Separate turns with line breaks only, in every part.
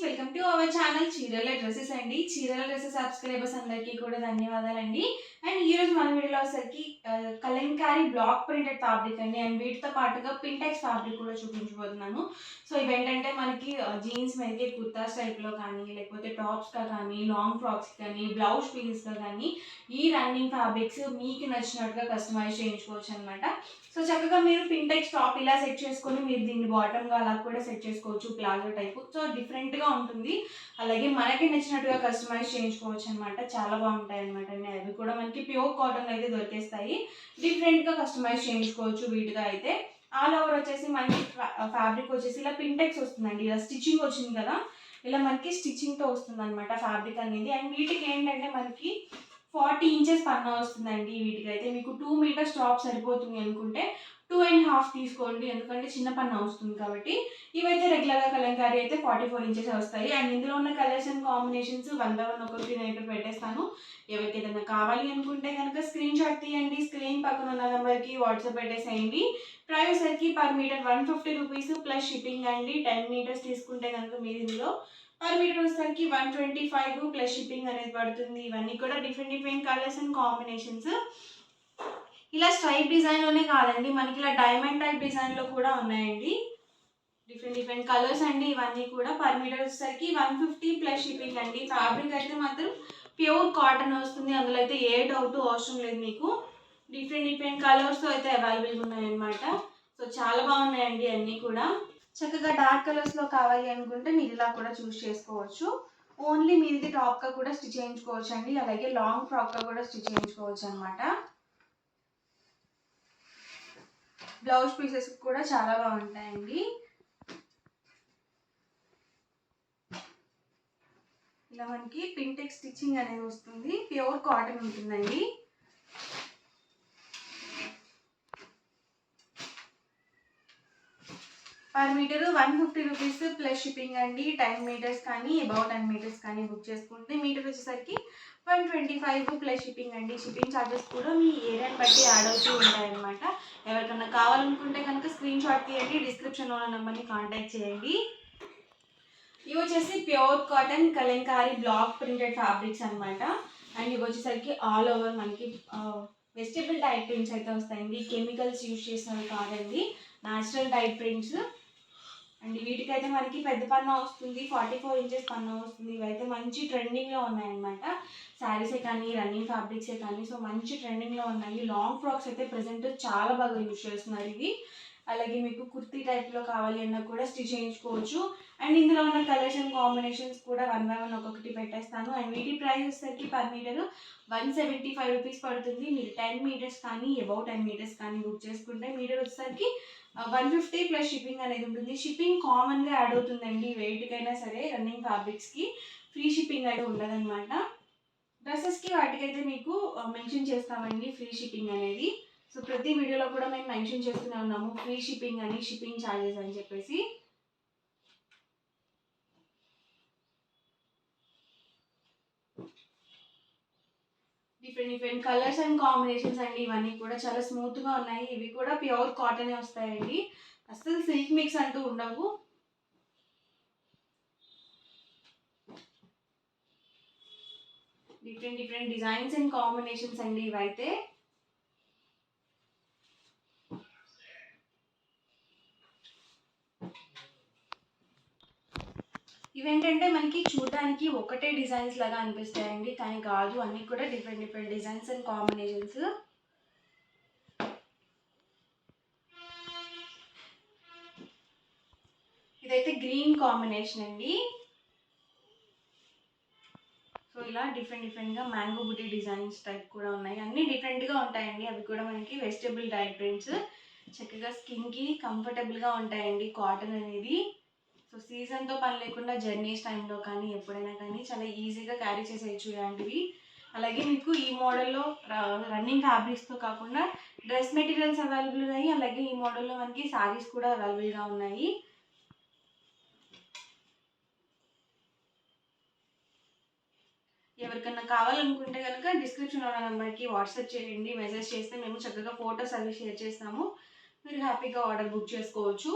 Welcome to our channel చీరల dresses అండి. చీరల డ్రెస్సెస్ సబ్స్క్రైబర్స్ అందరికీ కూడా ధన్యవాదాలండి. అండ్ ఈ రోజు మన వీడియోలో వచ్చేసరికి కలంకారీ బ్లాక్ ప్రింటెడ్ ఫ్యాబ్రిక్ అండి. అండ్ వీటితో పాటుగా పింటెక్స్ ఫ్యాబ్రిక్ కూడా చూపించబోతున్నాను. సో ఇవేంటంటే మనకి జీన్స్ మీదకి కుర్తాస్ టైప్లో కానీ, లేకపోతే టాప్స్గా కానీ, లాంగ్ ఫ్రాక్స్ కానీ, బ్లౌజ్ పీసెస్గా కానీ ఈ రన్నింగ్ ఫ్యాబ్రిక్స్ మీకు నచ్చినట్టుగా కస్టమైజ్ చేయించుకోవచ్చు అనమాట. సో చక్కగా మీరు పింటెక్స్ టాప్ ఇలా సెట్ చేసుకొని మీరు దీన్ని బాటమ్గా అలా కూడా సెట్ చేసుకోవచ్చు, ప్లాజో టైపు. సో డిఫరెంట్గా ఉంటుంది. అలాగే మనకి నచ్చినట్టుగా కస్టమైజ్ చేయించుకోవచ్చు అనమాట. చాలా బాగుంటాయి అనమాట అండి. అవి కూడా మనకి ప్యూర్ కాటన్ అయితే దొరికేస్తాయి. డిఫరెంట్గా కస్టమైజ్ చేయించుకోవచ్చు వీటిగా అయితే. ఆల్ ఓవర్ వచ్చేసి మనకి ఫ్యాబ్రిక్ వచ్చేసి ఇలా పింటెక్స్ వస్తుందండి. ఇలా స్టిచ్చింగ్ వచ్చింది కదా, ఇలా మనకి స్టిచ్చింగ్తో వస్తుంది అనమాట ఫ్యాబ్రిక్ అనేది. అండ్ వీటికి ఏంటంటే మనకి 40 ఇంచెస్ పన్నా వస్తుందండి. వీటికైతే మీకు 2 మీటర్స్ టాప్ సరిపోతుంది అనుకుంటే 2.5 తీసుకోండి, ఎందుకంటే చిన్న పన్నా వస్తుంది కాబట్టి. ఇవైతే రెగ్యులర్గా కలంకారీ అయితే 44 ఇంచెస్ వస్తాయి. అండ్ ఇందులో ఉన్న కలర్స్ అండ్ కాంబినేషన్స్ 1 by 1 ఒక్కొక్కటి నేను ఇక్కడ పెట్టేస్తాను. ఎవరికి ఏదైనా కావాలి అనుకుంటే కనుక స్క్రీన్ షాట్ తీయండి, స్క్రీన్ పక్కన ఉన్న నెంబర్కి వాట్సాప్ పెట్టేసేయండి. ప్రైస్ వచ్చరికి per metre 150 rupees plus shipping అండి. 10 మీటర్స్ తీసుకుంటే కనుక మీరు ఇందులో పర్ మీటర్ వచ్చేసరికి 125 ప్లస్ షిప్పింగ్ అనేది పడుతుంది. ఇవన్నీ కూడా డిఫరెంట్ కలర్స్ అండ్ కాంబినేషన్స్. ఇలా స్ట్రైప్ డిజైన్లోనే కాదండి, మనకి ఇలా డైమండ్ టైప్ డిజైన్లో కూడా ఉన్నాయండి. డిఫరెంట్ కలర్స్ అండి. ఇవన్నీ కూడా పర్ మీటర్ వచ్చేసరికి 150 ప్లస్ షిప్పింగ్ అండి. ఫ్యాబ్రిక్ అయితే మాత్రం ప్యూర్ కాటన్ వస్తుంది. అందులో అయితే ఏ డౌట్ అవసరం లేదు మీకు. డిఫరెంట్ కలర్స్తో అయితే అవైలబుల్గా ఉన్నాయన్నమాట. సో చాలా బాగున్నాయండి అన్నీ కూడా. చక్కగా డార్క్ కలర్స్లో కావాలి అనుకుంటే మీరు ఇలా కూడా చూస్ చేసుకోవచ్చు. ఓన్లీ మీది టాప్గా కూడా స్టిచ్ చేయించుకోవచ్చు అండి. అలాగే లాంగ్ ఫ్రాక్గా కూడా స్టిచ్ చేయించుకోవచ్చు అనమాట. బ్లౌజ్ పీసెస్ కూడా చాలా బాగుంటాయండి. ఇలా మనకి పింటెక్స్ స్టిచ్చింగ్ అనేది వస్తుంది. ప్యూర్ కాటన్ ఉంటుందండి. Per metre 150 rupees plus shipping అండి. 10 మీటర్స్ కానీ అబౌట్ 10 మీటర్స్ కానీ బుక్ చేసుకుంటే మీటర్ వచ్చేసరికి 125 ప్లస్ షిప్పింగ్ అండి. షిప్పింగ్ ఛార్జెస్ కూడా మీ ఏరియాని బట్టి యాడ్ అవుతూ ఉంటాయన్నమాట. ఎవరికైనా కావాలనుకుంటే కనుక స్క్రీన్ షాట్ తీయండి, డిస్క్రిప్షన్లో ఉన్న నెంబర్ని కాంటాక్ట్ చేయండి. ఇవి వచ్చేసి pure cotton Kalamkari block printed fabrics అనమాట. అండ్ ఇవి వచ్చేసరికి ఆల్ ఓవర్ మనకి వెజిటబుల్ టైప్ ప్రింట్స్ అయితే వస్తాయండి. కెమికల్స్ యూజ్ చేసినవి కాదండి, న్యాచురల్ టైప్ ప్రింట్స్. అండ్ వీటికైతే మనకి పెద్ద పన్నా వస్తుంది, 44 ఇంచెస్ పన్నా వస్తుంది. ఇవైతే మంచి ట్రెండింగ్లో ఉన్నాయన్నమాట. శారీసే కానీ, రన్నింగ్ ఫ్యాబ్రిక్సే కానీ. సో మంచి ట్రెండింగ్లో ఉన్నాయి. లాంగ్ ఫ్రాక్స్ అయితే ప్రజెంట్ చాలా బాగా యూజ్ చేస్తున్నారు ఇవి. అలాగే మీకు కుర్తీ టైప్లో కావాలి అన్నా కూడా స్టిచ్ చేయించుకోవచ్చు. అండ్ ఇందులో ఉన్న కలర్స్ అండ్ కాంబినేషన్స్ కూడా 1 by 1 ఒక్కొక్కటి పెట్టేస్తాను. అండ్ వీటి ప్రైస్ వచ్చేసరికి పర్ మీటర్ 175 రూపీస్ పడుతుంది. మీరు 10 మీటర్స్ కానీ అబౌట్ 10 మీటర్స్ కానీ బుక్ చేసుకుంటే మీటర్ వచ్చేసరికి 150 ప్లస్ షిప్పింగ్ అనేది ఉంటుంది. షిప్పింగ్ కామన్గా యాడ్ అవుతుందండి వెయిట్కైనా సరే. రన్నింగ్ ఫ్యాబ్రిక్స్కి ఫ్రీ షిప్పింగ్ అయితే ఉండదన్నమాట. డ్రెస్సెస్కి వాటికైతే మీకు మెన్షన్ చేస్తామండి ఫ్రీ షిప్పింగ్ అనేది. సో ప్రతి వీడియోలో కూడా మేము మెన్షన్ చేస్తూనే ఉన్నాము ఫ్రీ షిప్పింగ్ అని, షిప్పింగ్ ఛార్జెస్ అని చెప్పేసి. డిఫరెంట్ కలర్స్ అండ్ కాంబినేషన్స్ అండి. ఇవన్నీ కూడా చాలా స్మూత్గా ఉన్నాయి. ఇవి కూడా ప్యూర్ కాటనే వస్తాయండి, అసలు సిల్క్ మిక్స్ అంటూ ఉండవు. డిఫరెంట్ డిజైన్స్ అండ్ కాంబినేషన్స్ అండి ఇవైతే. ఇవేంటంటే మనకి చూడడానికి ఒకటే డిజైన్స్ లాగా అనిపిస్తాయండి, కానీ కాదు, అన్నీ కూడా డిఫరెంట్ డిజైన్స్ అండ్ కాంబినేషన్స్. ఇదైతే గ్రీన్ కాంబినేషన్ అండి. సో ఇలా డిఫరెంట్గా మ్యాంగో బుటీ డిజైన్స్ టైప్ కూడా ఉన్నాయి. అన్నీ డిఫరెంట్గా ఉంటాయండి. అవి కూడా మనకి వెజిటబుల్ టైప్ ప్రింట్స్. చక్కగా స్కిన్కి కంఫర్టబుల్గా ఉంటాయండి కాటన్ అనేది. సో సీజన్తో పని లేకుండా జర్నీస్ టైంలో కానీ ఎప్పుడైనా కానీ చాలా ఈజీగా క్యారీ చేసేయచ్చు ఇలాంటివి. అలాగే మీకు ఈ మోడల్లో రన్నింగ్ ఫ్యాబ్రిక్స్తో కాకుండా డ్రెస్ మెటీరియల్స్ అవైలబుల్ ఉన్నాయి. అలాగే ఈ మోడల్లో మనకి శారీస్ కూడా అవైలబుల్గా ఉన్నాయి. ఎవరికన్నా కావాలనుకుంటే కనుక డిస్క్రిప్షన్లో ఉన్న నెంబర్కి వాట్సాప్ చేయండి. మెసేజ్ చేస్తే మేము చక్కగా ఫోటోస్ అవి షేర్ చేస్తాము. మీరు హ్యాపీగా ఆర్డర్ బుక్ చేసుకోవచ్చు.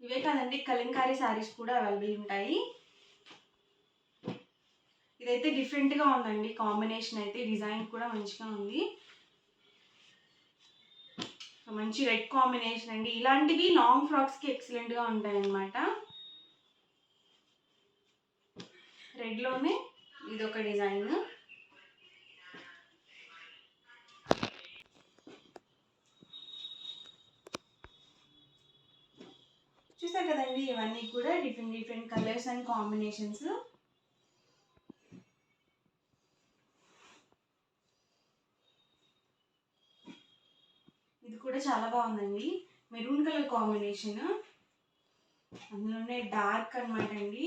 ఇవే కాదండి, కలంకారీ శారీస్ కూడా అవైలబుల్ ఉంటాయి. ఇదైతే డిఫరెంట్గా ఉందండి కాంబినేషన్ అయితే, డిజైన్ కూడా మంచిగా ఉంది. మంచి రెడ్ కాంబినేషన్ అండి. ఇలాంటివి లాంగ్ ఫ్రాక్స్కి ఎక్సలెంట్గా ఉంటాయి అన్నమాట. రెడ్లోనే ఇదొక డిజైన్. చూసారు కదండి, ఇవన్నీ కూడా different different colours and combinations. ఇది కూడా చాలా బాగుందండి, మెరూన్ కలర్ కాంబినేషన్, అందులోనే డార్క్ అనమాట అండి.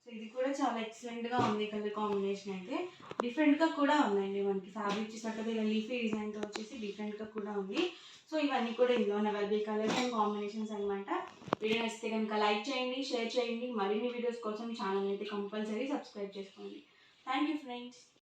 సో ఇది కూడా చాలా ఎక్సలెంట్గా ఉంది కలర్ కాంబినేషన్ అయితే. డిఫరెంట్గా కూడా ఉందండి, మనకి ఫ్యాబ్రిక్ చూసాక ఇలా లీఫీ డిజైన్తో వచ్చేసి డిఫరెంట్గా కూడా ఉంది. సో ఇవన్నీ కూడా ఇందులో అవైలబుల్ కలర్స్ అండ్ కాంబినేషన్స్ అనమాట. వీడియో నచ్చితే కనుక లైక్ చేయండి, షేర్ చేయండి. మరిన్ని వీడియోస్ కోసం ఛానల్ అయితే కంపల్సరీ సబ్స్క్రైబ్ చేసుకోండి. Thank you friends.